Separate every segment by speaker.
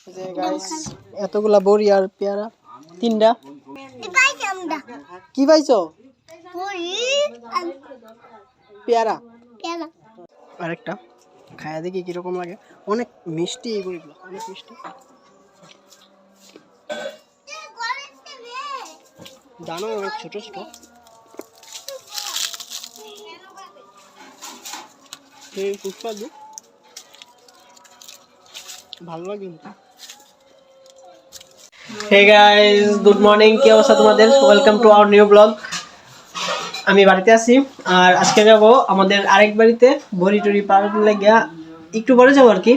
Speaker 1: যে গাইস এতগুলা বড়ি আর পেয়ারা তিনটা কি পাইছো? পেয়ারা আরেকটা খায়া দেখি কিরকম লাগে। অনেক মিষ্টি এই বড়িগুলো, অনেক মিষ্টি। দানা অনেক ছোট ছোট। সুস্বাদু, ভালো লাগে। Hey guys, good morning. কি অবস্থা তোমাদের? Welcome to our new blog. আমি বাড়িতে আছি আর আজকে যাব আমাদের আরেক বাড়িতে বড়ি টড়ি পাড়ার লাগিয়া। একটু পরে যাবো আর কি।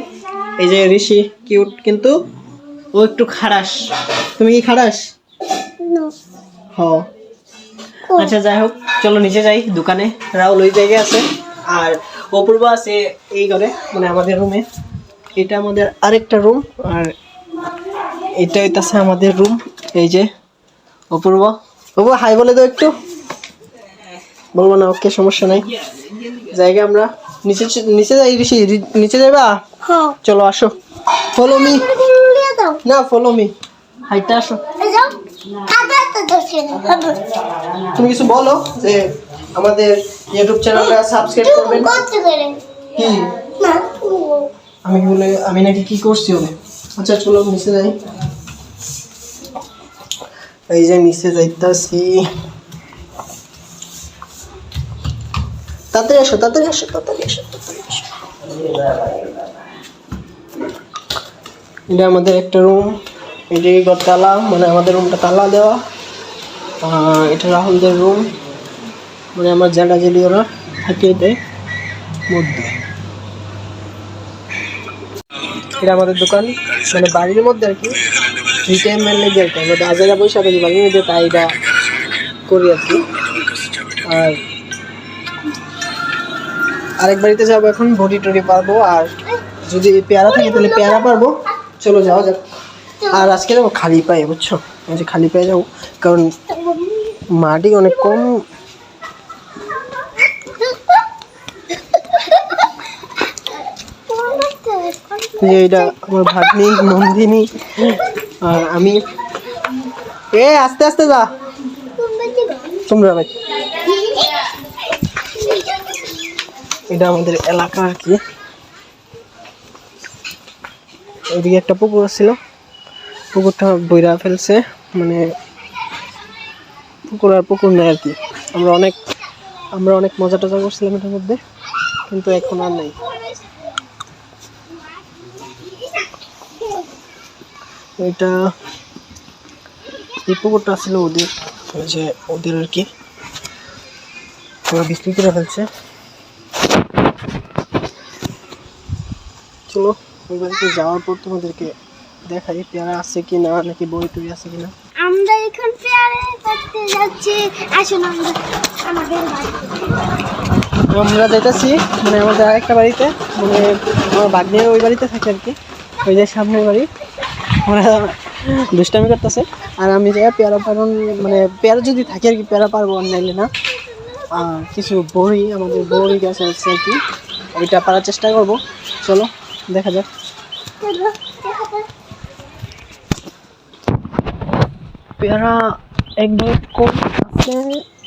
Speaker 1: এই যে ঋষি কিউট, কিন্তু ও একটু খারাস। তুমি কি খারাস? হ। আচ্ছা যাই হোক, চলো নিচে যাই। দোকানে রাহুল ওই জায়গায় আছে আর অপূর্ব আছে এই ঘরে, মানে আমাদের রুমে। এটা আমাদের আরেকটা রুম আর এটা হইতাছে আমাদের রুম। এই যে অপূর্ব, বাবু হাই বলে দাও একটু। বলবো না, ওকে, সমস্যা নাই। জায়গা আমরা নিচে নিচে যাই। ঋষি নিচে যাবা? চলো আসো, ফলো মি। না, ফলো মি, হাইটা আসো। তুমি কিছু বলো যে আমাদের ইউটিউব চ্যানেলটা সাবস্ক্রাইব করবেন। কি আমি কি বলে, আমি নাকি কি করছি ওকে? আচ্ছা চলো নিচে যাই। এই যে নিচে যাইতাছি। তাড়াতাড়ি আসো, তাড়াতাড়ি আসো, তাড়াতাড়ি আসো, তাড়াতাড়ি আসো। এটা আমাদের একটা রুম। এটি তালা, মানে আমাদের রুমটা তালা দেওয়া। এটা রাহুলদের রুম, মানে আমার জ্যাঠা জেলি ওরা থাকে এতে মধ্যে। এটা আমাদের দোকান, মানে বাড়ির মধ্যে আর কি। ফ্রি টাইম মেনলি আর কি আমরা বাজারে বসে থাকি বাড়ির মধ্যে, তাই এটা করি আর কি। আর আরেক বাড়িতে যাবো এখন, বড়ি টড়ি পারবো। আর যদি পেয়ারা থাকে তাহলে পেয়ারা পারবো। চলো যাওয়া যাক। আর আজকে যাবো খালি পায়ে, বুঝছো? এই যে খালি পায়ে যাবো, কারণ মাটি অনেক কম। এইটা আমার ভাগ্নি নন্দিনী আর আমি। আস্তে আস্তে যা তোমরা ভাই। এটা আমাদের এলাকা আর কি। ওইদিকে একটা পুকুর ছিল, পুকুরটা বইরা ফেলছে, মানে পুকুর আর পুকুর নেই আর কি। আমরা অনেক মজা টজা করছিলাম এটার মধ্যে, কিন্তু এখন আর নেই। এটা এই পুকুরটা ছিল ওদের, যে ওদের আর কি, ওরা বিক্রি করে ফেলছে। চলো ওই বাড়িতে যাওয়ার পর তোমাদেরকে দেখাই পেয়ারা আছে কি না, নাকি বড়ি টড়ি আছে কিনা।
Speaker 2: আমরা এখন পেয়ারা করতে যাচ্ছি। আসুন আমাদের বাড়িতে
Speaker 1: আমরা যাইতেছি, মানে আমাদের আরেকটা বাড়িতে, মানে আমার ভাগ্নের ওই বাড়িতে থাকে আর কি, ওই যে সামনের বাড়ি। ওরা দুষ্টামি করতেছে আর আমি যাই পেয়ারা পারন, মানে পেয়ারা যদি থাকে আর কি পেয়ারা পারবো, আর নাইলে না। আর কিছু বড়ি, আমাদের বড়ি গাছ আছে আর কি, ওইটা পারার চেষ্টা করবো। চলো দেখা যাক। পেয়ারা একদম কম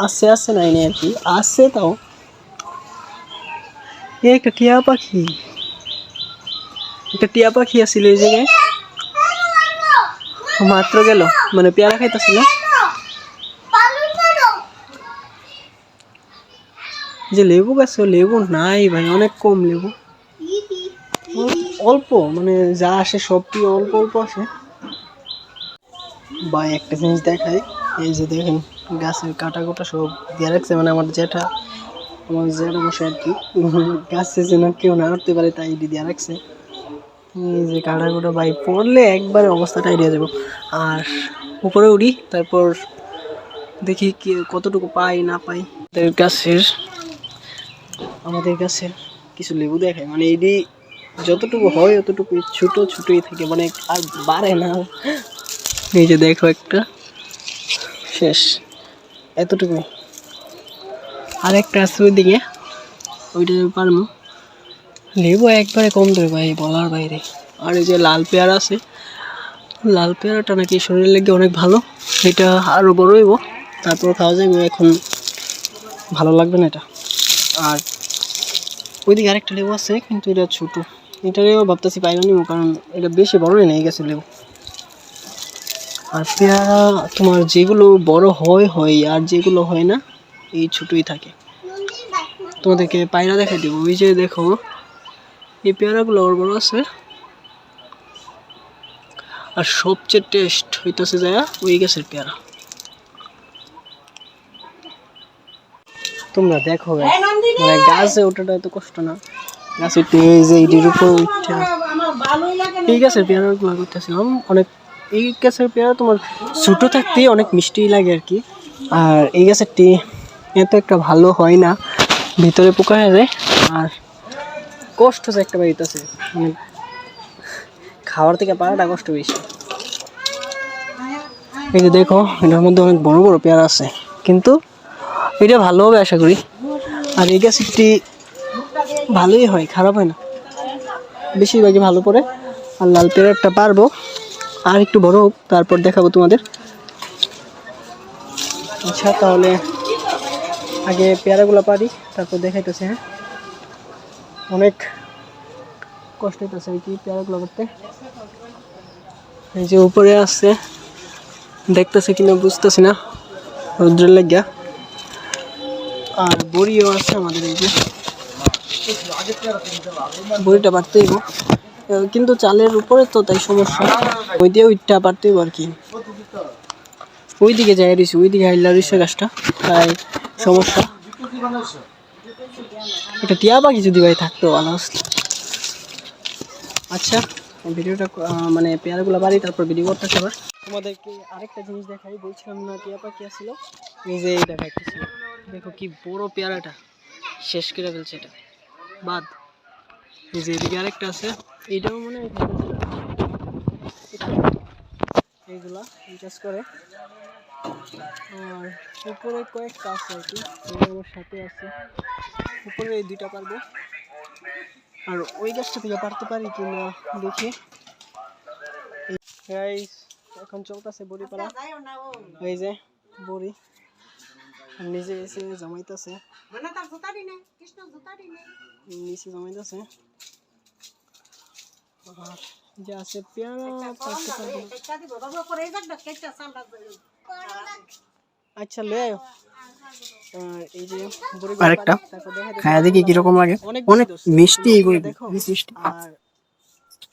Speaker 1: আছে, আছে নাই আর কি, আছে তাও। একটা টিয়া পাখি, একটা টিয়া পাখি আছিল এই জায়গায়, মাত্র গেল, মানে পেয়ারা খাইতেছিল। যে লেবু গাছে লেবু নাই ভাই, অনেক কম লেবু, অল্প, মানে যা আসে সবটি অল্প অল্প আসে। ভাই একটা জিনিস দেখাই, এই যে দেখেন গাছের কাটা কোটা সব দিয়ে রাখছে, মানে আমার জ্যাঠা মশাই আর কি, গাছে যেন কেউ না উঠতে পারে তাই দিয়ে রাখছে। এই যে কাটা কোটা ভাই, পড়লে একবারে অবস্থাটা এড়িয়ে যাবো। আর উপরে উঠি, তারপর দেখি কি কতটুকু পাই না পাই। আমাদের গাছের কিছু লেবু দেখায়, মানে এটি যতটুকু হয় অতটুকু ছোট ছোটই থাকে, মানে আর বাড়ে না। এই যে দেখো একটা শেষ, এতটুকু। আর একটা আছে ওইদিকে, ওইটা পারবো। লেবু একবারে কম ধরে ভাই, বলার বাইরে। আর এই যে লাল পেয়ারা আছে, লাল পেয়ারাটা নাকি শরীরের লেগে অনেক ভালো, এটা আরও বড় হইব তারপর খাওয়া যাবে, এখন ভালো লাগবে না এটা। আর ওইদিকে আরেকটা লেবু আছে কিন্তু এটা ছোটো, এটারেও ভাবতেছি পাইলে নিব, কারণ এটা বেশি বড় নেই গেছে লেবু। আর পেয়ারা তোমার যেগুলো বড় হয় হয়, আর যেগুলো হয় না এই ছোটোই থাকে। তোমাদেরকে পায়রা দেখাই দেবো, ওই যে দেখো এই পেয়ারাগুলো বড় বড় আছে। আর সবচেয়ে টেস্ট হইতেছে যায় ওই গাছের পেয়ারা। তোমরা দেখো মানে গাছে ওঠাটা এত কষ্ট না, গাছে এই যে এইটির উপর উঠা এই গাছের পেয়ারাগুলো করতেছিলাম অনেক। এই গাছের পেয়ারা তোমার ছোটো থাকতেই অনেক মিষ্টি লাগে আর কি। আর এই গাছেরটি এত একটা ভালো হয় না, ভিতরে পোকা হয়ে যায়। আর কষ্ট যে একটা বাড়িতেছে, মানে খাওয়ার থেকে পাড়াটা কষ্ট বেশি। এই যে দেখো এটার মধ্যে অনেক বড় বড় পেয়ারা আছে, কিন্তু এটা ভালো হবে আশা করি। আর এই গাছটি ভালোই হয়, খারাপ হয় না, বেশিরভাগই ভালো পড়ে। আর লাল পেয়ারাটা পারবো আর একটু বড় হোক তারপর দেখাবো তোমাদের। আচ্ছা তাহলে আগে পেয়ারাগুলো পারি তারপর দেখাইতেছে। হ্যাঁ, অনেক কষ্ট হইতেছে আর কি পেয়ারাগুলো করতে। এই যে উপরে আসছে, দেখতেছে কিনা বুঝতেছি না রৌদ্রের লাগিয়া। আর বড়িও আছে আমাদের, এই যে বড়িটা পারতেই কিন্তু চালের উপরে তো তাই সমস্যা, ওই দিয়ে ওইটা পারতেই আর কি। ওইদিকে যাই রয়েছে, ওইদিকে হাইলা রয়েছে গাছটা, তাই সমস্যা। এটা টিয়া পাখি যদি ভাই থাকতো ভালো আসতো। আচ্ছা ভিডিওটা মানে পেয়ারাগুলো বাড়ি তারপর ভিডিও করতেছে। আবার তোমাদেরকে আরেকটা জিনিস দেখাই, বলছিলাম না টিয়া পাখি আসছিল, নিজেই দেখাইতেছি। দেখো কি বড় পেয়ারাটা, শেষ করে ফেলছে এটা বাদ। এই যে এদিকে আরেকটা আছে, এইটাও মনে হয় এইগুলা ইনচার্জ করে। আর উপরে কয়েকটা আছে আর কি, আমার সাথে আছে। উপরে এই দুইটা পারবো, আর ওই গাছটা থেকে পারতে পারি কিনা দেখি। এখন চলতেছে বড়ি পাড়া, এই যে বড়ি নিজে এসে জমাইতেছে, নিচে জমাইতেছে। আর যে আছে পেয়ারা পারতে পারবো। আচ্ছা লে এই যে আরেকটা খায়া দেখি কিরকম লাগে, অনেক মিষ্টি। দেখো আর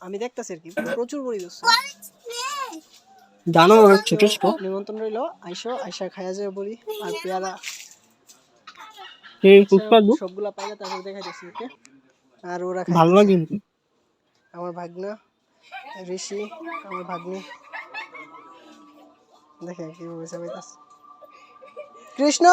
Speaker 1: আমি দেখতেছি আর কি প্রচুর বড়ি দিচ্ছে, দানো ছোট ছোট। নিমন্ত্রণ রইলো, আইসো, আইসা খায়া যাবে বড়ি আর পেয়ারা সবগুলা পাইলে তারপর দেখাইতেছি। ওকে, আর ওরা ভালো লাগে আমার ভাগনা ঋষি, আমার ভাগ্নি দেখে কিভাবে চাবাইতেছে। কৃষ্ণ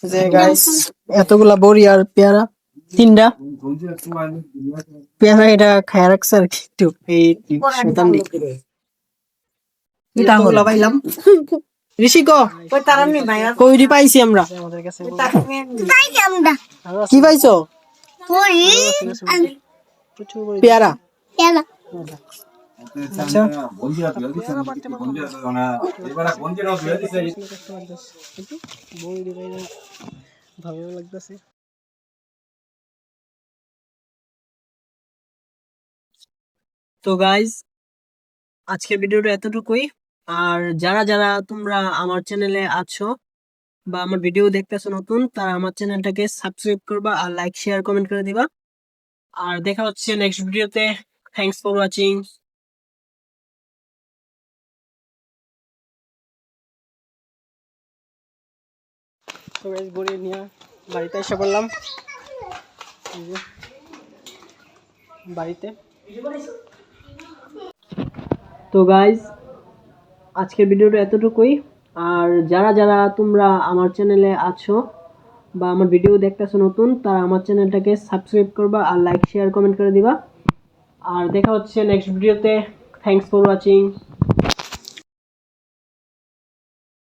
Speaker 1: যে গাইস এতগুলা বড়ি আর পেয়ারা তিনটা পেয়ারা এটা খায়া রাখছে আর কি একটু এই শতানি এটা পাইলাম। ঋষি কই পাইছি আমরা, কি পাইছো? পেয়ারা। আচ্ছা ভালো লাগতেছে। তো গাইজ আজকের ভিডিওটা এতটুকুই। আর যারা যারা তোমরা আমার চ্যানেলে আছো বা আমার ভিডিও দেখতেছো নতুন, তারা আমার চ্যানেলটাকে সাবস্ক্রাইব করবা আর লাইক শেয়ার কমেন্ট করে দিবা। আর দেখা হচ্ছে নেক্সট ভিডিওতে। Thanks for watching. তো গাইজ বড়ি নিয়ে বাড়িতে এসে বললাম, বাড়িতে। তো গাইজ আজকের ভিডিওটা এতটুকুই। আর যারা যারা তোমরা আমার চ্যানেলে আছো বা আমার ভিডিও দেখতেছো নতুন, তারা আমার চ্যানেলটাকে সাবস্ক্রাইব করবা আর লাইক শেয়ার কমেন্ট করে দিবা। আর দেখা হচ্ছে নেক্সট ভিডিওতে। Thanks for watching.